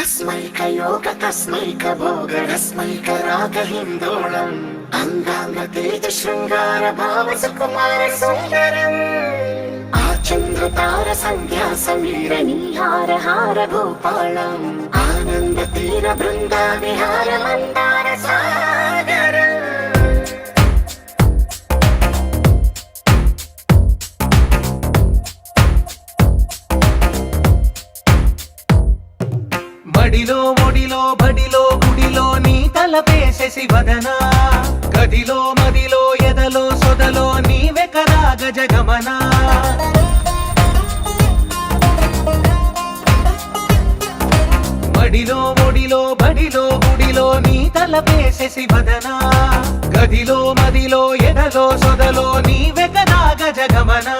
तस्मैक भोगरस्मैक रागहिन्दोळम् अङ्गाङ्गतेज शृङ्गार भाव सुकुमार सुन्दरम् आचन्द्रतार सन्ध्या समीर नीहार हार भूपालम् आनन्द तीर बृन्दा विहार मन्दार सागरम् మడిలో ఒడిలో బడిలో గుడిలో నీ తలపేసేసి వదనా గదిలో మదిలో ఎదలో సొదలో నీవే కదా గజగమనా మడిలో ఒడిలో బడిలో గుడిలో నీ తలపేసేసి వదనా గదిలో మదిలో ఎదలో సొదలో నీవే కదా గజగమనా